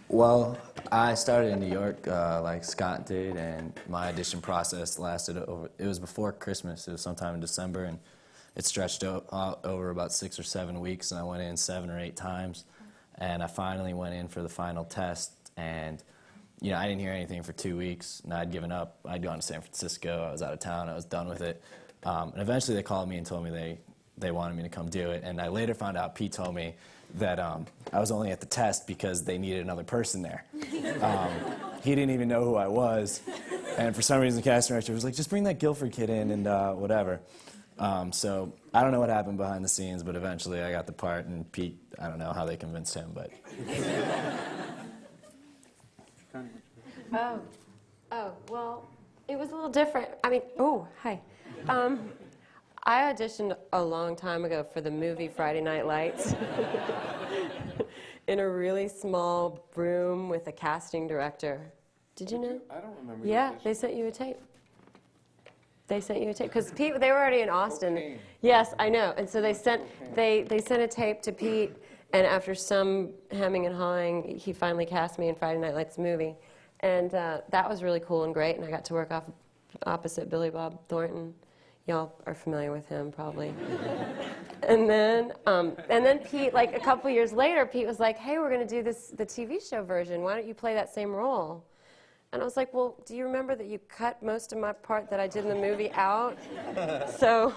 Well, I started in New York like Scott did, and my audition process lasted it was before Christmas. It was sometime in December, and it stretched out over about 6 or 7 weeks, and I went in 7 or 8 times. And I finally went in for the final test, and I didn't hear anything for 2 weeks, and I'd given up. I'd gone to San Francisco. I was out of town. I was done with it. And eventually they called me and told me they wanted me to come do it. And I later found out, Pete told me, that I was only at the test because they needed another person there. He didn't even know who I was, and for some reason the casting director was like, just bring that Guilford kid in and whatever. So I don't know what happened behind the scenes, but eventually I got the part, and Pete, I don't know how they convinced him, but... Well, it was a little different. I mean, hi. I auditioned a long time ago for the movie Friday Night Lights in a really small room with a casting director. Did you know? I don't remember. Yeah, they sent you a tape. They sent you a tape because Pete. They were already in Austin. Cocaine. Yes, I know. And so they sent a tape to Pete, and after some hemming and hawing, he finally cast me in Friday Night Lights movie, and that was really cool and great. And I got to work opposite Billy Bob Thornton. Y'all are familiar with him, probably. and then Pete, like a couple years later, Pete was like, "Hey, we're going to do the TV show version. Why don't you play that same role?" And I was like, "Well, do you remember that you cut most of my part that I did in the movie out?" So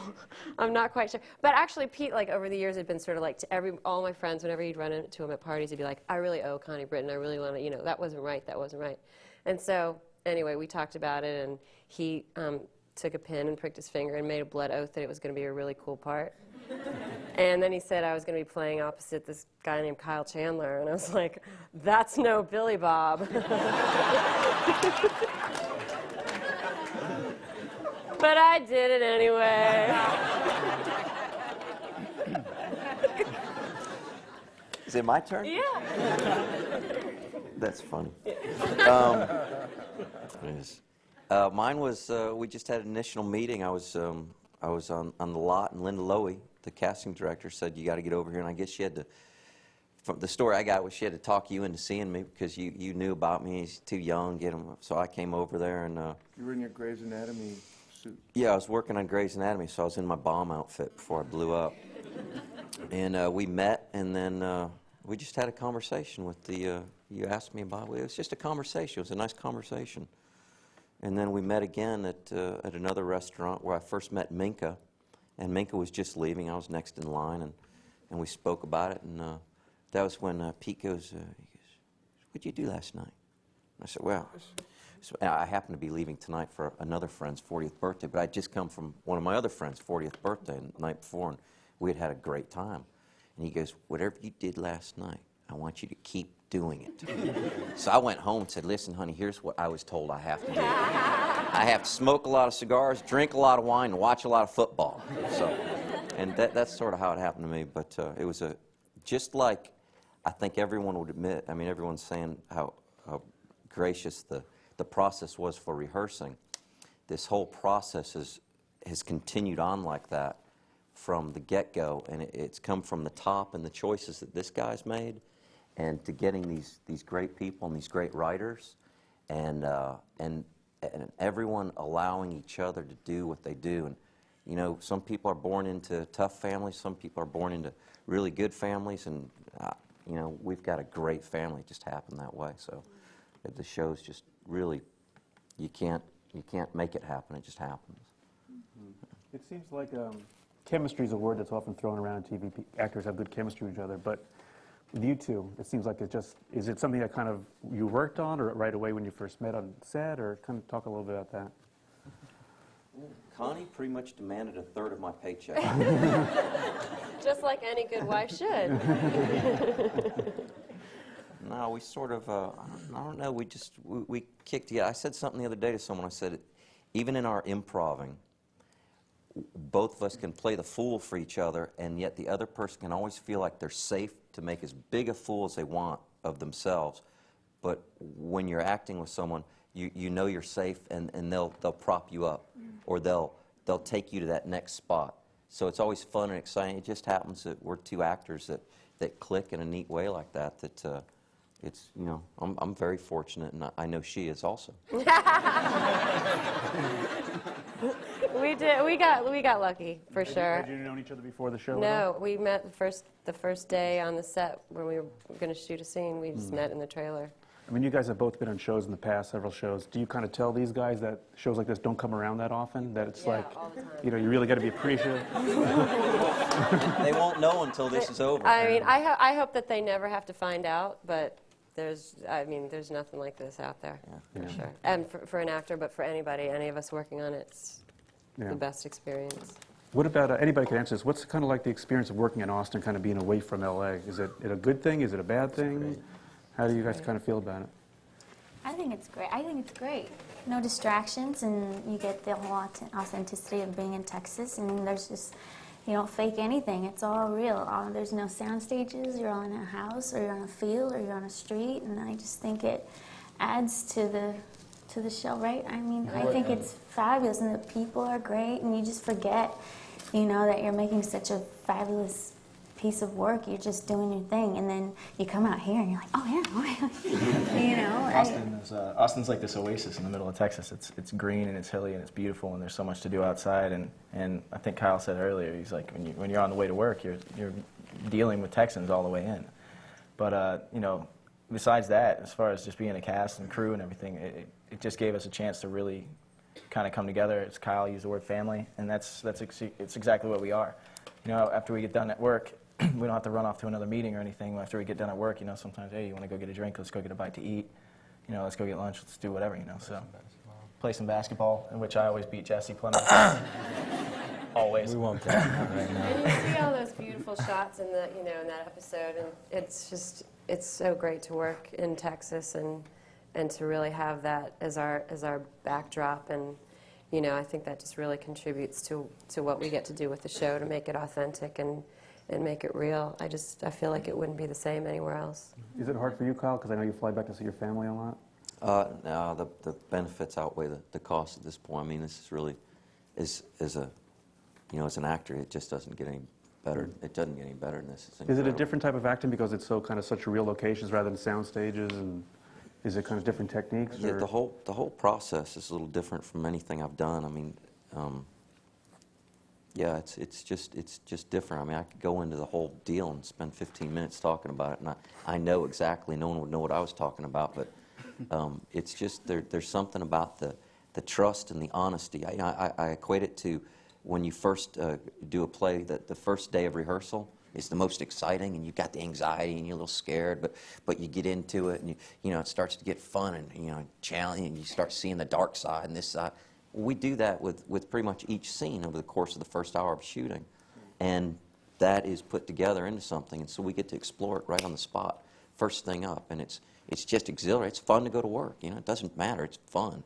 I'm not quite sure. But actually, Pete, like over the years, had been sort of like to all my friends, whenever he'd run into him at parties, he'd be like, "I really owe Connie Britton. I really want to, that wasn't right. That wasn't right." And so anyway, we talked about it, and he took a pin and pricked his finger and made a blood oath that it was going to be a really cool part. And then he said I was going to be playing opposite this guy named Kyle Chandler, and I was like, that's no Billy Bob. But I did it anyway. Is it my turn? Yeah. That's funny. Yes. Mine was, we just had an initial meeting. I was on the lot, and Linda Lowy, the casting director, said, you got to get over here. And I guess she had to, from the story I got was she had to talk you into seeing me because you knew about me. He's too young, get him. So I came over there and... You were in your Grey's Anatomy suit. Yeah, I was working on Grey's Anatomy, so I was in my bomb outfit before I blew up. And we met, and then we just had a conversation with the, you asked me about it. It was just a conversation. It was a nice conversation. And then we met again at another restaurant where I first met Minka. And Minka was just leaving. I was next in line, and we spoke about it. And that was when Pete goes, what'd you do last night? And I said, well, I happen to be leaving tonight for another friend's 40th birthday, but I'd just come from one of my other friends' 40th birthday the night before, and we had had a great time. And he goes, whatever you did last night, I want you to keep doing it. So I went home and said, listen, honey, here's what I was told I have to do. I have to smoke a lot of cigars, drink a lot of wine, and watch a lot of football. So, and that's sort of how it happened to me. But it was just like I think everyone would admit. I mean, everyone's saying how gracious the process was for rehearsing. This whole process has continued on like that from the get-go, and it's come from the top and the choices that this guy's made, and to getting these great people and these great writers, and everyone allowing each other to do what they do. And some people are born into tough families, some people are born into really good families, and we've got a great family. It just happened that way. So the show's just really, you can't make it happen. It just happens. Mm-hmm. It seems like chemistry is a word that's often thrown around in TV. Actors have good chemistry with each other, but with you two, it seems like is it something that kind of you worked on or right away when you first met on set, or kind of talk a little bit about that? Connie pretty much demanded a third of my paycheck. Just like any good wife should. No, we sort of, I don't know, we kicked, I said something the other day to someone. I said, even in our improving, both of us can play the fool for each other, and yet the other person can always feel like they're safe to make as big a fool as they want of themselves. But when you're acting with someone, you know you're safe, and they'll prop you up, or they'll take you to that next spot. So it's always fun and exciting. It just happens that we're two actors that click in a neat way like that it's, you know, I'm very fortunate, and I know she is also. We did. We got lucky for sure. Had you known each other before the show? at all? No, we met the first day on the set when we were going to shoot a scene. We Hmm. just met in the trailer. I mean, you guys have both been on shows in the past, several shows. Do you kind of tell these guys that shows like this don't come around that often? That it's Yeah, like, all the time. you know, you really got to be appreciative? They won't know until this is over. I mean, I hope that they never have to find out, but there's nothing like this out there, for sure. And for an actor, but for anybody, any of us working on it, it's Yeah. the best experience. What about, anybody can answer this, what's kind of like the experience of working in Austin, kind of being away from LA? Is it a good thing? Is it a bad thing? How do you guys kind of feel about it? I think it's great. I think it's great. No distractions, and you get the whole authenticity of being in Texas. And there's just, you don't fake anything. It's all real. There's no sound stages. You're all in a house, or you're on a field, or you're on a street. And I just think it adds to the show, right? I mean, I think it's fabulous, and the people are great, and you just forget, you know, that you're making such a fabulous piece of work. You're just doing your thing, and then you come out here and you're like, oh yeah, you know. Austin's like this oasis in the middle of Texas. It's green and it's hilly and it's beautiful and there's so much to do outside. And I think Kyle said earlier, he's like, when you're on the way to work, you're dealing with Texans all the way in. But you know, besides that, as far as just being a cast and crew and everything, it just gave us a chance to really kind of come together. As Kyle used the word family, and it's exactly what we are. You know, after we get done at work, we don't have to run off to another meeting or anything. After we get done at work, you know, sometimes, hey, you want to go get a drink? Let's go get a bite to eat. You know, let's go get lunch. Let's do whatever, you know. So, play some basketball, in which I always beat Jesse Plymouth. Always. We won't that right now. And you see all those beautiful shots in the, you know, in that episode, and it's so great to work in Texas and to really have that as our backdrop, and you know, I think that just really contributes to what we get to do with the show, to make it authentic and make it real. I feel like it wouldn't be the same anywhere else. Is it hard for you, Kyle? Because I know you fly back to see your family a lot. No, the benefits outweigh the cost at this point. I mean, this is really, as an actor, it just doesn't get any better. It doesn't get any better than this. It's Is it a incredible. different type of acting because it's so kind of such real locations rather than sound stages, and is it kind of different techniques? Yeah, or? the whole process is a little different from anything I've done. I mean, yeah, it's just different. I mean, I could go into the whole deal and spend 15 minutes talking about it, and I know exactly. No one would know what I was talking about, but it's just there's something about the trust and the honesty. I equate it to when you first do a play. That the first day of rehearsal is the most exciting, and you've got the anxiety and you're a little scared, but you get into it, and you know it starts to get fun, and you know challenging, and you start seeing the dark side and this side. We do that with pretty much each scene over the course of the first hour of shooting, and that is put together into something, and so we get to explore it right on the spot, first thing up, and it's just exhilarating. It's fun to go to work. You know, it doesn't matter. It's fun.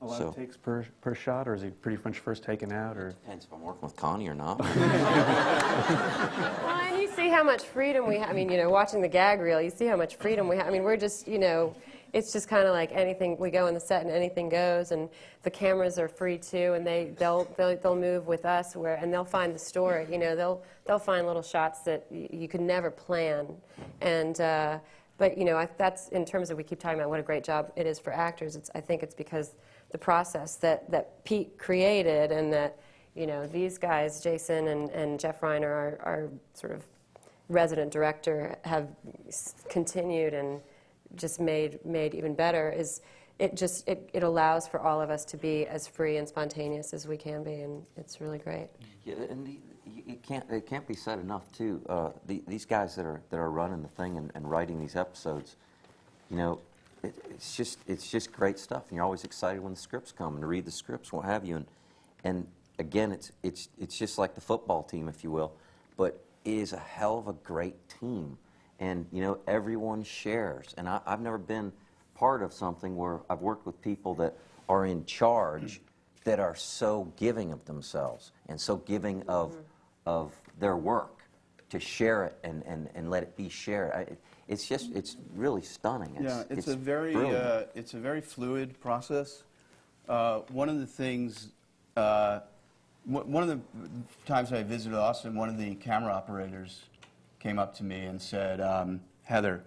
A lot of takes per shot, or is he pretty much first taken out, or? Depends if I'm working with Connie or not. Well, and you see how much freedom we have. I mean, you know, watching the gag reel, you see how much freedom we have. I mean, we're just, you know, it's just kind of like anything. We go on the set and anything goes, and the cameras are free too, and they'll move with us and they'll find the story. You know, they'll find little shots that you could never plan, and. But you know, that's in terms of, we keep talking about what a great job it is for actors. I think it's because the process that Pete created, and that, you know, these guys, Jason and Jeff Reiner, our sort of resident director, have continued and just made even better. Is it allows for all of us to be as free and spontaneous as we can be, and it's really great. Yeah, and it can't be said enough too. These guys that are running the thing and writing these episodes, you know, it's just great stuff. And you're always excited when the scripts come and to read the scripts, what have you. And again, it's just like the football team, if you will, but it is a hell of a great team. And you know, everyone shares. And I've never been part of something where I've worked with people that are in charge, that are so giving of themselves and so giving of their work, to share it and let it be shared. It's really stunning. It's a very brilliant. it's a very fluid process. One of the things, one of the times I visited Austin, one of the camera operators came up to me and said, Heather,